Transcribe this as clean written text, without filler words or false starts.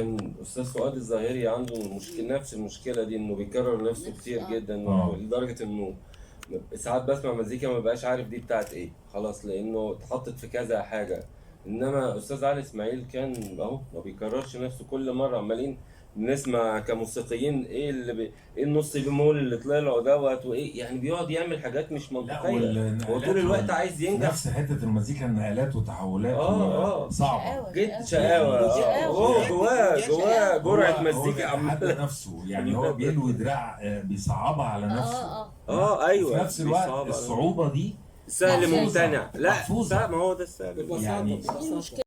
كان استاذ فؤاد الظاهري عنده نفس المشكله دي، انه بيكرر نفسه كتير جدا آه. لدرجه انه ساعات بسمع مزيكا ما بقاش عارف دي بتاعت ايه خلاص، لانه اتحطت في كذا حاجه. انما استاذ علي اسماعيل كان اهو ما بيكررش نفسه، كل مره عمالين بنسمع كموسيقيين ايه النص بيمول اللي طلع له دوت، وايه يعني بيقعد يعمل حاجات مش لا منطقيه، هو طول الوقت عايز ينجح. نفس حته المزيكا، النقلات وتحولات اه صعبه. جد شقاوة. هو جواه جرعة مزيكا هو بيتحدى عمالة. نفسه، يعني هو بيلوي دراع بيصعبها على نفسه. ايوه في نفس الوقت بيصعب على- الصعوبة دي سهل محفوظة. ممتنع، لا محفوظة. ما هو ده السهل يعني دي المشكلة.